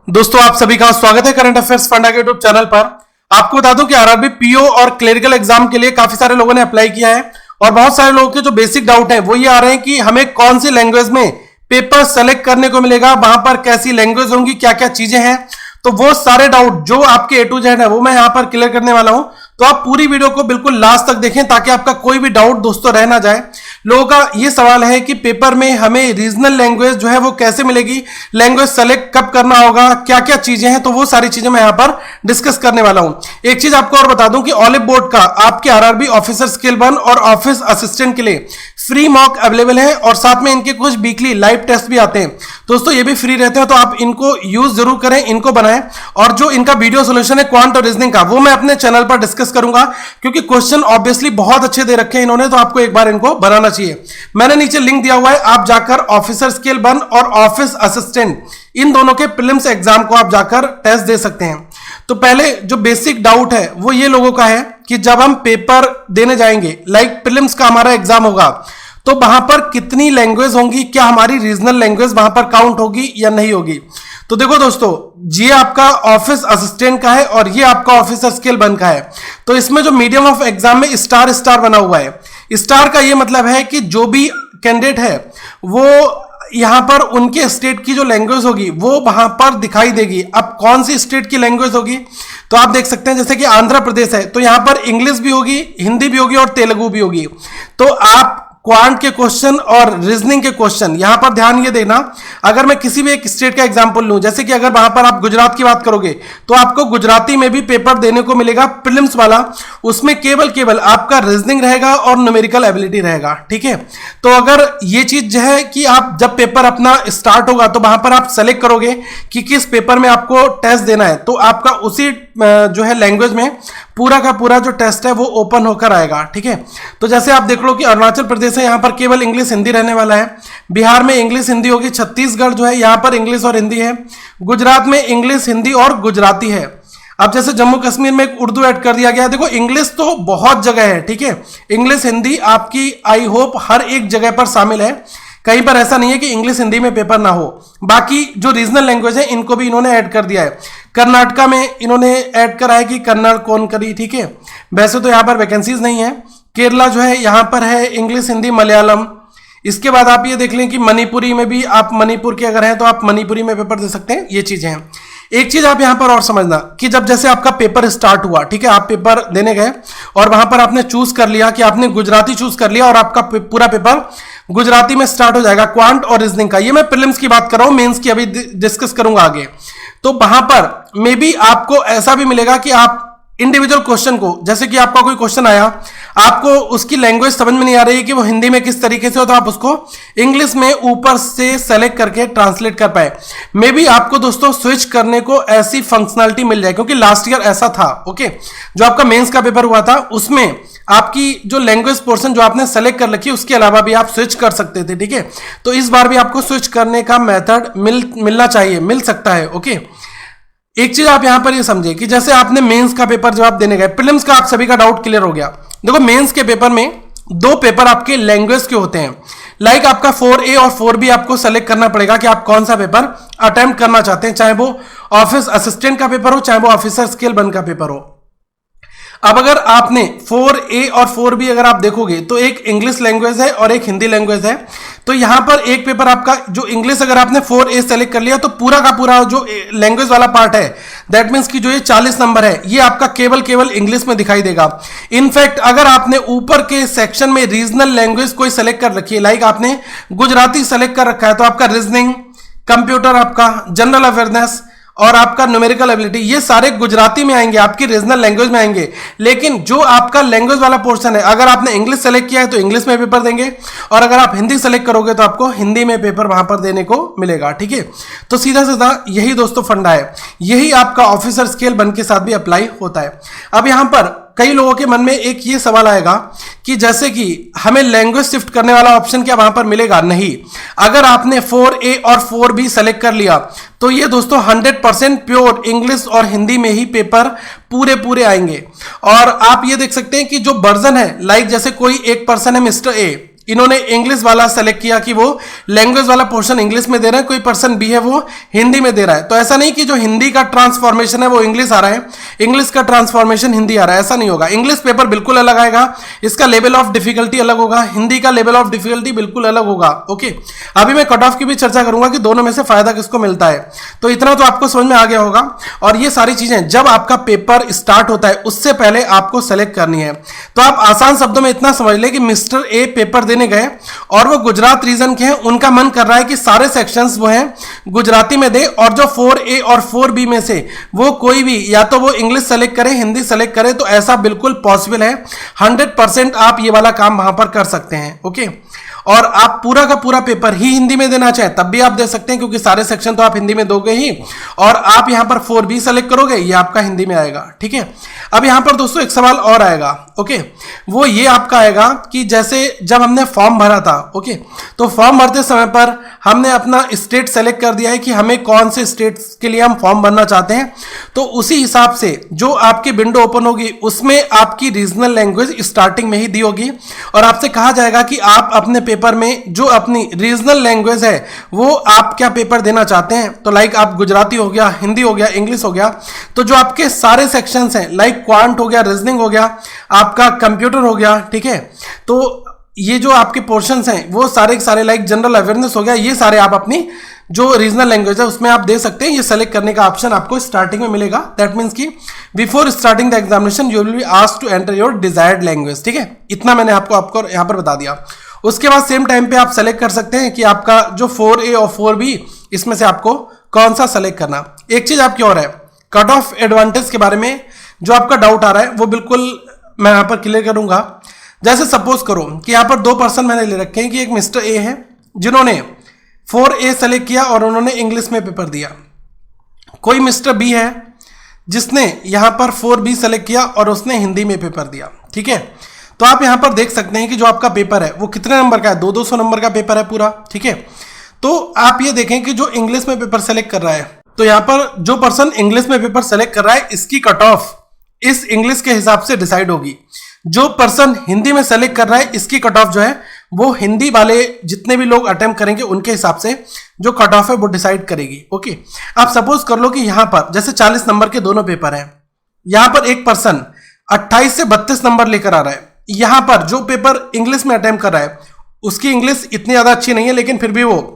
दोस्तों आप सभी का स्वागत है करंट अफेयर्स फंडा के यूट्यूब चैनल पर। आपको बता दूं कि आरआरबी पीओ और क्लरिकल एग्जाम के लिए काफी सारे लोगों ने अप्लाई किया है और बहुत सारे लोगों के जो बेसिक डाउट है वो ये आ रहे हैं कि हमें कौन सी लैंग्वेज में पेपर सेलेक्ट करने को मिलेगा, वहां पर कैसी लैंग्वेज होंगी, क्या क्या चीजें हैं। तो वो सारे डाउट जो आपके ए टू जेड है वो मैं यहां पर क्लियर करने वाला हूं। तो आप पूरी वीडियो को बिल्कुल लास्ट तक देखें ताकि आपका कोई भी डाउट दोस्तों रह ना जाए। लोगों का ये सवाल है कि पेपर में हमें रीजनल लैंग्वेज जो है वो कैसे मिलेगी, लैंग्वेज सेलेक्ट कब करना होगा, क्या क्या चीजें हैं। तो वो सारी चीजें मैं यहां पर डिस्कस करने वाला हूं। एक चीज आपको और बता दूं कि ऑलिव बोर्ड का आपके आरआरबी ऑफिसर स्किल 1 और ऑफिस असिस्टेंट के लिए फ्री मॉक अवेलेबल है और साथ में इनके कुछ वीकली लाइव टेस्ट भी आते हैं दोस्तों, ये भी फ्री रहते हैं। तो आप इनको यूज जरूर करें, इनको बनाएं। और जो इनका वीडियो सोल्यूशन है क्वांट और रीजनिंग का वो मैं अपने चैनल पर डिस्कस करूंगा क्योंकि क्वेश्चन ऑब्वियसली बहुत अच्छे दे रखे हैं इन्होंने, तो आपको एक बार इनको बनाना चाहिए। मैंने नीचे लिंक दिया हुआ है, आप जाकर ऑफिसर स्किल 1 और ऑफिस असिस्टेंट इन दोनों के प्रीलिम्स एग्जाम को आप जाकर टेस्ट दे सकते हैं। तो पहले जो बेसिक डाउट है वो ये लोगों का है कि जब हम पेपर देने जाएंगे, लाइक प्रीलिम्स का हमारा एग्जाम होगा, तो वहां पर कितनी लैंग्वेज होंगी, क्या हमारी रीजनल लैंग्वेज वहां पर काउंट होगी या नहीं होगी। तो देखो दोस्तों, ये आपका ऑफिस असिस्टेंट का है और ये आपका ऑफिसर स्किल 1 का है। तो इसमें जो मीडियम ऑफ एग्जाम में स्टार स्टार बना हुआ है, स्टार का ये मतलब है कि जो भी कैंडिडेट है वो यहां पर उनके स्टेट की जो लैंग्वेज होगी वो वहां पर दिखाई देगी। अब कौन सी स्टेट की लैंग्वेज होगी तो आप देख सकते हैं, जैसे कि आंध्र प्रदेश है तो यहां पर इंग्लिश भी होगी, हिंदी भी होगी और तेलुगु भी होगी। तो आप क्वांट के क्वेश्चन और रीजनिंग के क्वेश्चन यहां पर ध्यान ये देना, अगर मैं किसी भी एक स्टेट का एग्जांपल लूं, जैसे कि अगर वहां पर आप गुजरात की बात करोगे तो आपको गुजराती में भी पेपर देने को मिलेगा प्रीलिम्स वाला। उसमें केवल आपका रीजनिंग रहेगा और न्यूमेरिकल एबिलिटी रहेगा, ठीक है। तो अगर ये चीज जो है कि आप जब पेपर अपना स्टार्ट होगा तो वहां पर आप सेलेक्ट करोगे कि किस पेपर में आपको टेस्ट देना है, तो आपका उसी जो है लैंग्वेज में पूरा का पूरा जो टेस्ट है वो ओपन होकर आएगा, ठीक है। तो जैसे आप देख लो कि अरुणाचल प्रदेश है, यहां पर केवल इंग्लिश हिंदी रहने वाला है, बिहार में इंग्लिश हिंदी होगी, छत्तीसगढ़ जो है यहां पर इंग्लिश और हिंदी है, गुजरात में इंग्लिश हिंदी और गुजराती है। अब जैसे जम्मू कश्मीर में एक उर्दू ऐड कर दिया गया है। देखो इंग्लिश तो बहुत जगह है, ठीक है। इंग्लिश हिंदी आपकी आई होप हर एक जगह पर शामिल है, कहीं पर ऐसा नहीं है कि इंग्लिश हिंदी में पेपर ना हो। बाकी जो रीजनल लैंग्वेज है इनको भी इन्होंने ऐड कर दिया है। कर्नाटका में इन्होंने ऐड करा है कि कन्नड़ कोंकणी, ठीक है। वैसे तो यहाँ पर वैकेंसीज नहीं है। केरला जो है यहाँ पर है इंग्लिश हिंदी मलयालम। इसके बाद आप ये देख लें कि मणिपुरी में भी, आप मणिपुर के अगर हैं तो आप मणिपुरी में पेपर दे सकते हैं। ये चीजें हैं। एक चीज आप यहां पर और समझना कि जब जैसे आपका पेपर स्टार्ट हुआ, ठीक है, आप पेपर देने गए और वहां पर आपने चूज कर लिया कि आपने गुजराती चूज कर लिया और आपका पूरा पेपर गुजराती में स्टार्ट हो जाएगा, क्वांट और रीजनिंग का। ये मैं प्रीलिम्स की बात कर रहा हूं, मेंस की अभी डिस्कस करूंगा आगे। तो वहां पर मे बी आपको ऐसा भी मिलेगा कि आप इंडिविजुअल क्वेश्चन को, जैसे कि आपका कोई क्वेश्चन आया, आपको उसकी लैंग्वेज समझ में नहीं आ रही है कि वो हिंदी में किस तरीके से हो, तो आप उसको इंग्लिश में ऊपर से सेलेक्ट करके ट्रांसलेट कर पाए। मे बी आपको दोस्तों स्विच करने को ऐसी फंक्शनलिटी मिल जाए, क्योंकि लास्ट ईयर ऐसा था, ओके। जो आपका मेंस का पेपर हुआ था उसमें आपकी जो लैंग्वेज पोर्शन जो आपने सेलेक्ट कर रखी उसके अलावा भी आप स्विच कर सकते थे, ठीक है। तो इस बार भी आपको स्विच करने का मेथड मिलना चाहिए, मिल सकता है, ओके। एक चीज आप यहां पर ये समझे कि जैसे आपने मेंस का पेपर जब आप देने गए, प्रीलिम्स का आप सभी का डाउट क्लियर हो गया। देखो मेंस के पेपर में 2 पेपर आपके लैंग्वेज के होते हैं, लाइक आपका 4A और 4B आपको सेलेक्ट करना पड़ेगा कि आप कौन सा पेपर अटेम्प्ट करना चाहते हैं, चाहे वो ऑफिस असिस्टेंट का पेपर हो, चाहे वो ऑफिसर स्किल 1 का पेपर हो। अब अगर आपने 4A और 4B अगर आप देखोगे तो एक इंग्लिश लैंग्वेज है और एक हिंदी लैंग्वेज है। तो यहां पर एक पेपर आपका जो इंग्लिश, अगर आपने 4A सेलेक्ट कर लिया तो पूरा का पूरा जो लैंग्वेज वाला पार्ट है, दैट मीन्स कि जो ये 40 नंबर है ये आपका केवल इंग्लिश में दिखाई देगा। इनफैक्ट अगर आपने ऊपर के सेक्शन में रीजनल लैंग्वेज कोई सेलेक्ट कर रखी है, लाइक आपने गुजराती सेलेक्ट कर रखा है, तो आपका रीजनिंग, कंप्यूटर, आपका जनरल अवेयरनेस और आपका न्यूमेरिकल एबिलिटी ये सारे गुजराती में आएंगे, आपकी रीजनल लैंग्वेज में आएंगे। लेकिन जो आपका लैंग्वेज वाला पोर्शन है, अगर आपने इंग्लिश सेलेक्ट किया है तो इंग्लिश में पेपर देंगे, और अगर आप हिंदी सेलेक्ट करोगे तो आपको हिंदी में पेपर वहां पर देने को मिलेगा, ठीक है। तो सीधा सीधा यही दोस्तों फंडा है, यही आपका ऑफिसर स्केल 1 के साथ भी अप्लाई होता है। अब यहां पर कई लोगों के मन में एक ये सवाल आएगा कि जैसे कि हमें लैंग्वेज शिफ्ट करने वाला ऑप्शन क्या वहां पर मिलेगा? नहीं। अगर आपने 4A और 4B सेलेक्ट कर लिया तो ये दोस्तों 100% प्योर इंग्लिश और हिंदी में ही पेपर पूरे आएंगे। और आप ये देख सकते हैं कि जो वर्जन है, लाइक जैसे कोई एक पर्सन है मिस्टर ए, इन्होंने इंग्लिश वाला सेलेक्ट किया कि वो लैंग्वेज वाला पोर्शन इंग्लिश में दे रहे हैं, कोई पर्सन बी है वो हिंदी में दे रहा है। तो ऐसा नहीं कि जो हिंदी का ट्रांसफॉर्मेशन है वो इंग्लिश आ रहा है, इंग्लिश का ट्रांसफॉर्मेशन हिंदी आ रहा है, ऐसा नहीं होगा। इंग्लिश पेपर बिल्कुल अलग आएगा, इसका लेवल ऑफ डिफिकल्टी अलग होगा, हिंदी का लेवल ऑफ डिफिकल्टी बिल्कुल अलग होगा। ओके, अभी मैं कट ऑफ की भी चर्चा करूंगा कि दोनों में से फायदा किसको मिलता है। तो इतना तो आपको समझ में आ गया होगा। और ये सारी चीजें जब आपका पेपर स्टार्ट होता है उससे पहले आपको सेलेक्ट करनी है। तो आप आसान शब्दों में इतना समझ ले कि मिस्टर ए पेपर देने गए और वो गुजरात रीजन के हैं, उनका मन कर रहा है कि सारे सेक्शंस वो हैं गुजराती में दे, और जो 4A और 4B में से वो कोई भी या तो वो इंग्लिश सेलेक्ट करे, हिंदी सेलेक्ट करे, तो ऐसा बिल्कुल पॉसिबल है। 100% आप ये वाला काम वहां पर कर सकते हैं। ओके, और आप पूरा का पूरा पेपर ही हिंदी में देना चाहें तब भी आप दे सकते हैं, क्योंकि सारे सेक्शन तो आप हिंदी में दोगे ही। और आप यहां पर 4B सेलेक्ट करोगे, ये आपका हिंदी में आएगा। ठीक है, अब यहां पर दोस्तों एक सवाल और आएगा। ओके, वो ये आपका आएगा कि जैसे जब हमने फॉर्म भरा था, ओके, तो फॉर्म भरते समय पर हमने अपना स्टेट सेलेक्ट कर दिया है कि हमें कौन से स्टेट के लिए हम फॉर्म भरना चाहते हैं। तो उसी हिसाब से जो आपकी विंडो ओपन होगी उसमें आपकी रीजनल लैंग्वेज स्टार्टिंग में ही दी होगी, और आपसे कहा जाएगा कि आप अपने पेपर में जो अपनी रीजनल लैंग्वेज है वो आप क्या पेपर देना चाहते हैं। तो लाइक आप गुजराती हो गया, हिंदी हो गया, इंग्लिश हो गया, तो जो आपके सारे सेक्शंस हैं लाइक क्वांट हो गया, रीजनिंग हो गया, आपका कंप्यूटर हो गया, ठीक है, तो ये जो आपके पोर्शंस हैं वो सारे के सारे लाइक जनरल अवेयरनेस हो गया, ये सारे आप अपनी जो रीजनल लैंग्वेज है उसमें आप दे सकते हैं। ये सेलेक्ट करने का ऑप्शन आपको स्टार्टिंग में मिलेगा। दैट मींस कि before starting the examination you will be asked to enter your desired language. ठीक है, इतना मैंने आपको यहाँ पर बता दिया। उसके बाद सेम टाइम पे आप सेलेक्ट कर सकते हैं कि आपका जो 4A और 4B इसमें से आपको कौन सा सेलेक्ट करना। एक चीज आपकी और है, कट ऑफ एडवांटेज के बारे में जो आपका डाउट आ रहा है वो बिल्कुल मैं यहाँ पर क्लियर करूंगा। जैसे सपोज करो कि यहाँ पर 2 पर्सन मैंने ले रखे हैं कि एक मिस्टर ए है जिन्होंने 4A सेलेक्ट किया और उन्होंने इंग्लिश में पेपर दिया, कोई मिस्टर बी है जिसने यहां पर 4B सेलेक्ट किया और उसने हिंदी में पेपर दिया। ठीक है, तो आप यहां पर देख सकते हैं कि जो आपका पेपर है वो कितने नंबर का है, 200 नंबर का पेपर है पूरा। ठीक है, तो आप ये देखें कि जो इंग्लिश में पेपर सेलेक्ट कर रहा है, तो यहां पर जो पर्सन इंग्लिश में पेपर सेलेक्ट कर रहा है इसकी कट ऑफ इस इंग्लिश के हिसाब से डिसाइड होगी। जो पर्सन हिंदी में सेलेक्ट कर रहा है इसकी कट ऑफ जो है वो हिंदी वाले जितने भी लोग अटेम्प्ट करेंगे उनके हिसाब से जो कट ऑफ है वो डिसाइड करेगी। ओके, आप सपोज कर लो कि यहां पर जैसे 40 नंबर के दोनों पेपर हैं, यहां पर एक पर्सन 28 से 32 नंबर लेकर आ रहा है। यहां पर जो पेपर इंग्लिश में अटेम्प्ट कर रहा है उसकी इंग्लिश इतनी ज्यादा अच्छी नहीं है, लेकिन फिर भी वो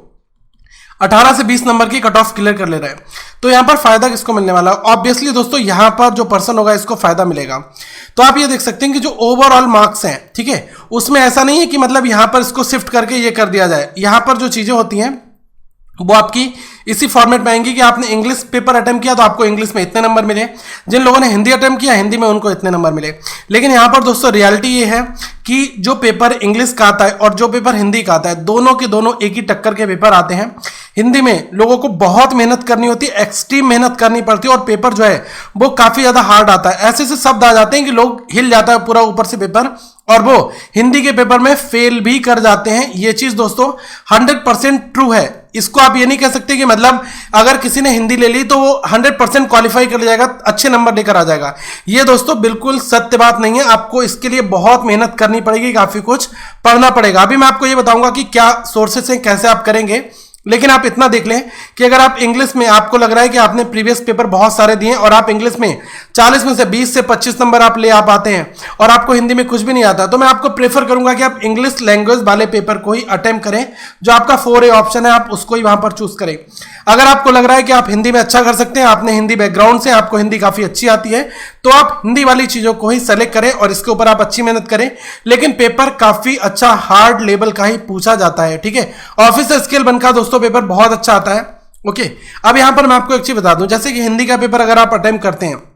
18 से 20 नंबर की कट ऑफ क्लियर कर ले रहा है। तो यहां पर फायदा किसको मिलने वाला है? ऑब्वियसली दोस्तों यहां पर जो पर्सन होगा इसको फायदा मिलेगा। तो आप ये देख सकते हैं कि जो ओवरऑल मार्क्स हैं, ठीक है, उसमें ऐसा नहीं है कि मतलब यहां पर इसको शिफ्ट करके ये कर दिया जाए। यहां पर जो चीजें होती हैं वो आपकी इसी फॉर्मेट में आएंगी कि आपने इंग्लिश पेपर अटेम्प्ट किया तो आपको इंग्लिश में इतने नंबर मिले, जिन लोगों ने हिंदी अटेम्प्ट किया हिंदी में उनको इतने नंबर मिले। लेकिन यहां पर दोस्तों रियलिटी ये है कि जो पेपर इंग्लिश का आता है और जो पेपर हिंदी का आता है, दोनों के दोनों एक ही टक्कर के पेपर आते हैं। हिंदी में लोगों को बहुत मेहनत करनी होती है, एक्सट्रीम मेहनत करनी पड़ती है, और पेपर जो है वो काफी ज्यादा हार्ड आता है। ऐसे ऐसे शब्द आ जाते हैं कि लोग हिल जाता है पूरा ऊपर से पेपर, और वो हिंदी के पेपर में फेल भी कर जाते हैं। ये चीज दोस्तों 100% ट्रू है। इसको आप ये नहीं कह सकते कि मतलब अगर किसी ने हिंदी ले ली तो वो 100% क्वालिफाई कर जाएगा, अच्छे नंबर लेकर आ जाएगा। ये दोस्तों बिल्कुल सत्य बात नहीं है। आपको इसके लिए बहुत मेहनत करनी पड़ेगी, काफी कुछ पढ़ना पड़ेगा। अभी मैं आपको ये बताऊंगा कि क्या सोर्सेस हैं, कैसे आप करेंगे। लेकिन आप इतना देख लें कि अगर आप इंग्लिश में आपको लग रहा है कि आपने प्रीवियस पेपर बहुत सारे दिए और आप इंग्लिश में 40 में से 20 से 25 नंबर आप ले आ पाते हैं और आपको हिंदी में कुछ भी नहीं आता, तो मैं आपको प्रेफर करूंगा कि आप इंग्लिश लैंग्वेज वाले पेपर को ही अटेम्प्ट करें। जो आपका 4A ऑप्शन है आप उसको ही वहां पर चूज करें। अगर आपको लग रहा है कि आप हिंदी में अच्छा कर सकते हैं, आपने हिंदी बैकग्राउंड से, आपको हिंदी काफी अच्छी आती है, तो आप हिंदी वाली चीजों को ही सेलेक्ट करें और इसके ऊपर आप अच्छी मेहनत करें। लेकिन पेपर काफी अच्छा हार्ड लेवल का ही पूछा जाता है। ठीक है, ऑफिस स्केल 1 का दोस्तों पेपर बहुत अच्छा आता है। ओके, अब यहां पर मैं आपको एक चीज बता दूं, जैसे कि हिंदी का पेपर अगर आप अटेम्प्ट करते हैं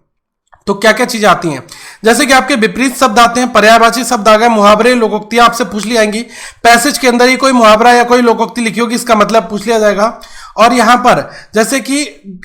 तो क्या क्या चीजें आती हैं। जैसे कि आपके विपरीत शब्द आते हैं, पर्यायवाची शब्द आ गए, मुहावरे, लोकोक्तियां आपसे पूछ ली जाएंगी। पैसेज के अंदर ही कोई मुहावरा या कोई लोकोक्ति लिखी होगी, इसका मतलब पूछ लिया जाएगा। और यहां पर जैसे कि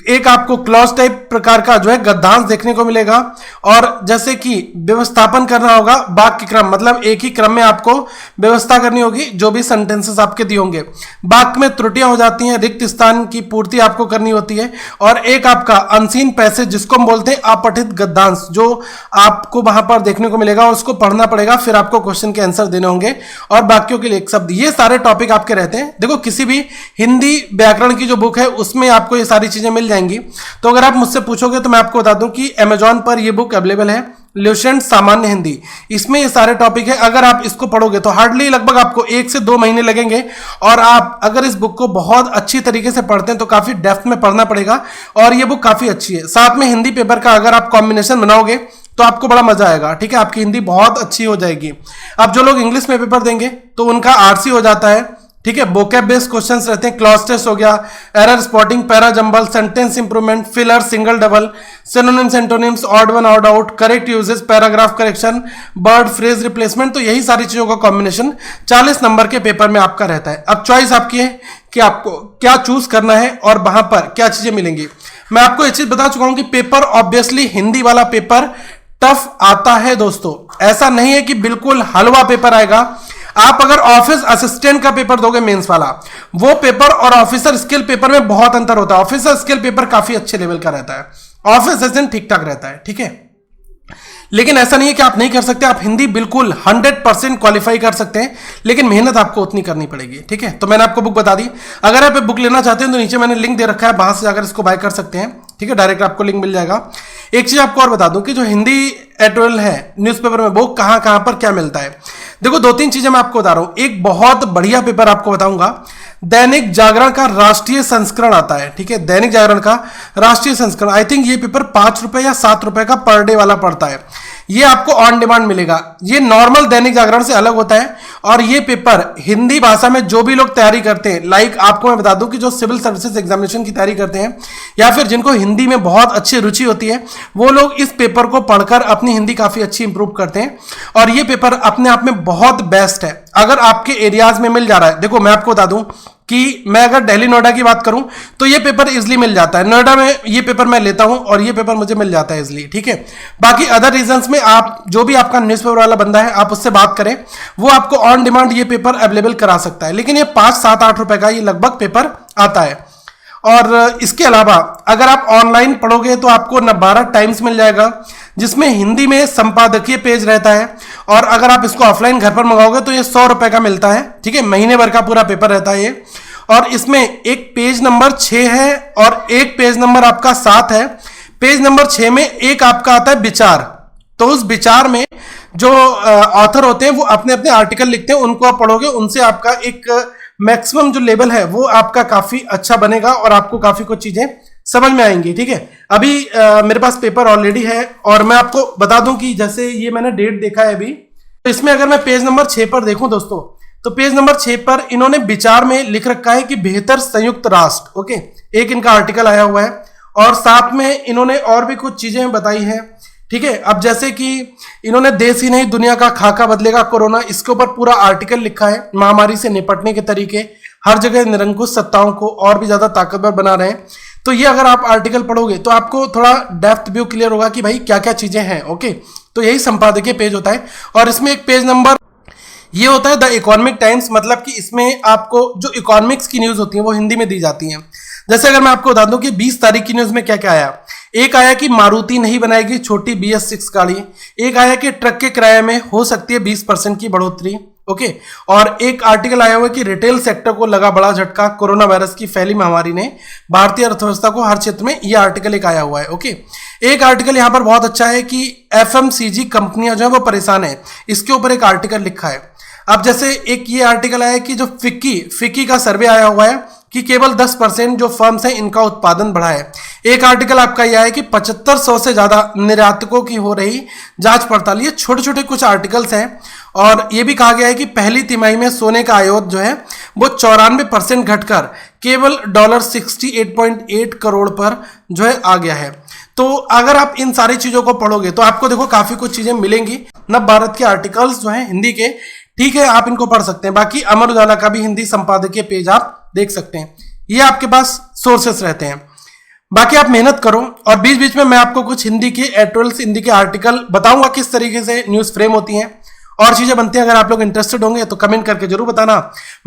एक आपको क्लॉज टाइप प्रकार का जो है गद्यांश देखने को मिलेगा, और जैसे कि व्यवस्थापन करना होगा वाक्य के क्रम, मतलब एक ही क्रम में आपको व्यवस्था करनी होगी जो भी सेंटेंसेस आपके दिए होंगे। वाक्य में त्रुटियां हो जाती हैं, रिक्त स्थान की पूर्ति आपको करनी होती है, और एक आपका अनसीन पैसेज जिसको हम बोलते हैं अपठित गद्यांश जो आपको वहां पर देखने को मिलेगा और उसको पढ़ना पड़ेगा, फिर आपको क्वेश्चन के आंसर देने होंगे, और वाक्यों के लिए एक शब्द। ये सारे टॉपिक आपके रहते हैं। देखो किसी भी हिंदी व्याकरण की जो बुक है उसमें आपको ये सारी चीजें मिल जाएंगी। तो अगर आप मुझसे पूछोगे तो मैं आपको बता दूं कि अमेजॉन पर ये बुक अवेलेबल है, ल्यूसेंट सामान्य हिंदी। इसमें ये सारे टॉपिक है। अगर आप इसको पढ़ोगे तो हार्डली लगभग आपको 1 से 2 महीने लगेंगे, और आप अगर इस बुक को बहुत अच्छी तरीके से पढ़ते हैं तो काफी डेप्थ में पढ़ना पड़ेगा, और ये बुक काफी अच्छी है। साथ में हिंदी पेपर का अगर आप कॉम्बिनेशन बनाओगे तो आपको बड़ा मजा आएगा, ठीक है, आपकी हिंदी बहुत अच्छी हो जाएगी। अब जो लोग इंग्लिश में पेपर देंगे तो उनका आरसी हो जाता है, ठीक है, वोकैब बेस्ड क्वेश्चंस रहते हैं, क्लॉज टेस्ट हो गया, error spotting, para jumble, sentence improvement, filler, single double, synonyms antonyms, odd one odd out, correct uses, paragraph correction, word phrase replacement. तो यही सारी चीजों का कॉम्बिनेशन 40 नंबर के पेपर में आपका रहता है। अब चॉइस आपकी है कि आपको क्या चूज करना है और वहां पर क्या चीजें मिलेंगी। मैं आपको एक चीज बता चुका हूं कि पेपर ऑब्वियसली हिंदी वाला पेपर टफ आता है दोस्तों, ऐसा नहीं है कि बिल्कुल हलवा पेपर आएगा। आप अगर ऑफिस असिस्टेंट का पेपर दोगे मेंस वाला, वो पेपर और ऑफिसर स्किल पेपर में बहुत अंतर होता है। ऑफिसर स्किल पेपर काफी अच्छे लेवल का रहता है, ऑफिस असिस्टेंट ठीक ठाक रहता है, ठीक है। लेकिन ऐसा नहीं है कि आप नहीं कर सकते, आप हिंदी बिल्कुल 100% क्वालिफाई कर सकते हैं, लेकिन मेहनत आपको उतनी करनी पड़ेगी, ठीक है। तो मैंने आपको बुक बता दी। अगर आप बुक लेना चाहते हैं तो नीचे मैंने लिंक दे रखा है, वहां से जाकर इसको बाय कर सकते हैं, ठीक है, डायरेक्ट आपको लिंक मिल जाएगा। एक चीज आपको और बता दूं कि जो हिंदी एडिटोरियल है न्यूज़पेपर में वो कहां कहां पर क्या मिलता है। देखो 2-3 चीजें मैं आपको बता रहा हूं। एक बहुत बढ़िया पेपर आपको बताऊंगा, दैनिक जागरण का राष्ट्रीय संस्करण आता है, ठीक है, दैनिक जागरण का राष्ट्रीय संस्करण। आई थिंक ये पेपर 5 रुपए या 7 रुपए का पर डे वाला पड़ता है। ये आपको ऑन डिमांड मिलेगा। ये नॉर्मल दैनिक जागरण से अलग होता है, और ये पेपर हिंदी भाषा में जो भी लोग तैयारी करते हैं, लाइक आपको मैं बता दूं कि जो सिविल सर्विसेज एग्जामिनेशन की तैयारी करते हैं या फिर जिनको हिंदी में बहुत अच्छी रुचि होती है, वो लोग इस पेपर को पढ़कर अपनी हिंदी काफी अच्छी इंप्रूव करते हैं। और ये पेपर अपने आप में बहुत बेस्ट है। अगर आपके एरियाज में मिल जा रहा है, देखो मैं आपको बता दूं कि मैं अगर दिल्ली नोएडा की बात करूं तो ये पेपर इजीली मिल जाता है। नोएडा में ये पेपर मैं लेता हूं और ये पेपर मुझे मिल जाता है इजीली, ठीक है। बाकी अदर रीजंस में आप जो भी आपका न्यूज़पेपर वाला बंदा है आप उससे बात करें, वो आपको ऑन डिमांड ये पेपर अवेलेबल करा सकता है। लेकिन ये 5, 7, 8 रुपए का ये लगभग पेपर आता है। और इसके अलावा अगर आप ऑनलाइन पढ़ोगे तो आपको नवभारत टाइम्स मिल जाएगा, जिसमें हिंदी में संपादकीय पेज रहता है। और अगर आप इसको ऑफलाइन घर पर मंगाओगे तो ये 100 रुपए का मिलता है, ठीक है, महीने भर का पूरा पेपर रहता है ये। और इसमें एक पेज नंबर 6 है और एक पेज नंबर आपका 7 है। पेज नंबर 6 में एक आपका आता है विचार। तो उस विचार में जो ऑथर होते हैं वो अपने अपने आर्टिकल लिखते हैं, उनको आप पढ़ोगे, उनसे आपका एक मैक्सिमम जो लेवल है वो आपका काफी अच्छा बनेगा और आपको काफी कुछ चीजें समझ में आएंगी, ठीक है। अभी मेरे पास पेपर ऑलरेडी है और मैं आपको बता दूं कि जैसे ये मैंने डेट देखा है अभी, तो इसमें अगर मैं पेज नंबर 6 पर देखूं दोस्तों, तो पेज नंबर 6 पर इन्होंने विचार में लिख रखा है कि बेहतर संयुक्त राष्ट्र, ओके, एक इनका आर्टिकल आया हुआ है। और साथ में इन्होंने और भी कुछ चीजें बताई हैं, ठीक है। अब जैसे कि इन्होंने देश ही नहीं दुनिया का खाका बदलेगा कोरोना, इसके ऊपर पूरा आर्टिकल लिखा है। महामारी से निपटने के तरीके, हर जगह निरंकुश सत्ताओं को और भी ज्यादा ताकतवर बना रहे हैं। तो ये अगर आप आर्टिकल पढ़ोगे तो आपको थोड़ा डेप्थ व्यू क्लियर होगा कि भाई क्या क्या चीजें हैं, ओके। तो यही संपादकीय पेज होता है। और इसमें एक पेज नंबर ये होता है द इकोनॉमिक टाइम्स, मतलब कि इसमें आपको जो इकोनॉमिक्स की न्यूज होती है वो हिंदी में दी जाती हैं। जैसे अगर मैं आपको बता दूं कि 20 तारीख की न्यूज में क्या क्या आया। एक आया कि मारुति नहीं बनाएगी छोटी BS6 गाड़ी। एक आया कि ट्रक के किराए में हो सकती है 20% की बढ़ोतरी, ओके। और एक आर्टिकल आया हुआ है कि रिटेल सेक्टर को लगा बड़ा झटका, कोरोना वायरस की फैली महामारी ने भारतीय अर्थव्यवस्था को हर क्षेत्र में, यह आर्टिकल एक आया हुआ है, ओके। एक आर्टिकल यहां पर बहुत अच्छा है कि FMCG कंपनियां जो है वो परेशान है, इसके ऊपर एक आर्टिकल लिखा है। अब जैसे एक ये आर्टिकल आया कि जो फिक्की का सर्वे आया हुआ है कि केवल 10% जो फर्म्स हैं इनका उत्पादन बढ़ा है। एक आर्टिकल आपका यह है कि 7500 से ज्यादा निर्यातकों की हो रही जांच पड़ताल। ये छोटे छोटे कुछ आर्टिकल्स हैं। और ये भी कहा गया है कि पहली तिमाही में सोने का आयात जो है वो 94% घटकर केवल $68.8 करोड़ पर जो है आ गया है। तो अगर आप इन सारी चीजों को पढ़ोगे तो आपको देखो काफी कुछ चीजें मिलेंगी। नव भारत के आर्टिकल्स जो हैं हिंदी के, ठीक है, आप इनको पढ़ सकते हैं। बाकी अमर उजाला का भी हिंदी संपादकीय पेज आप देख सकते हैं। ये आपके पास सोर्सेस रहते हैं। बाकी आप मेहनत करो और बीच बीच में मैं आपको कुछ हिंदी के एडिटोरियल्स, हिंदी के आर्टिकल बताऊंगा किस तरीके से न्यूज फ्रेम होती हैं और चीजें बनती हैं। अगर आप लोग इंटरेस्टेड होंगे तो कमेंट करके जरूर बताना।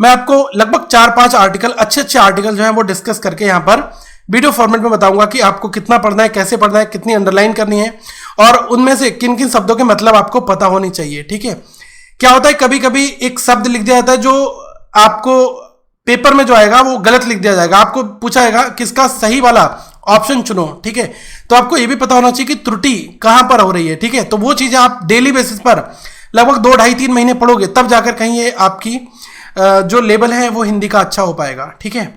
मैं आपको लगभग 4-5 आर्टिकल, अच्छे आर्टिकल जो है वो डिस्कस करके यहाँ पर वीडियो फॉर्मेट में बताऊंगा कि आपको कितना पढ़ना है, कैसे पढ़ना है, कितनी अंडरलाइन करनी है और उनमें से किन किन शब्दों के मतलब आपको पता होनी चाहिए। ठीक है, क्या होता है कभी कभी एक शब्द लिख दिया जाता है जो आपको पेपर में जो आएगा वो गलत लिख दिया जाएगा, आपको पूछा जाएगा किसका सही वाला ऑप्शन चुनो। ठीक है, तो आपको ये भी पता होना चाहिए कि त्रुटि कहां पर हो रही है। ठीक है, तो वो चीजें आप डेली बेसिस पर लगभग 2, 2.5, 3 महीने पढ़ोगे तब जाकर कहीं ये आपकी जो लेवल है वो हिंदी का अच्छा हो पाएगा। ठीक है,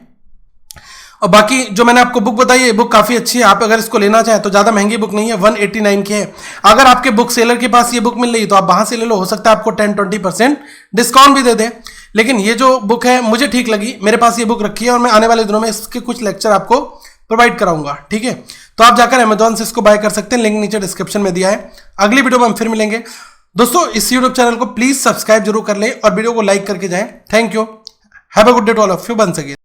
और बाकी जो मैंने आपको बुक बताई है, बुक काफी अच्छी है। आप अगर इसको लेना चाहें तो ज्यादा महंगी बुक नहीं है, 189 की है। अगर आपके बुक सेलर के पास ये बुक मिल रही है तो आप वहां से ले लो, हो सकता है आपको 10-20% डिस्काउंट भी दे दे। लेकिन ये जो बुक है मुझे ठीक लगी, मेरे पास ये बुक रखी है और मैं आने वाले दिनों में इसके कुछ लेक्चर आपको प्रोवाइड कराऊंगा। ठीक है, तो आप जाकर अमेजॉन से इसको बाय कर सकते हैं, लिंक नीचे डिस्क्रिप्शन में दिया है। अगली वीडियो में हम फिर मिलेंगे दोस्तों। इस यूट्यूब चैनल को प्लीज सब्सक्राइब जरूर कर लें और वीडियो को लाइक करके जाएं। Thank you, have a good day to all of you, once again.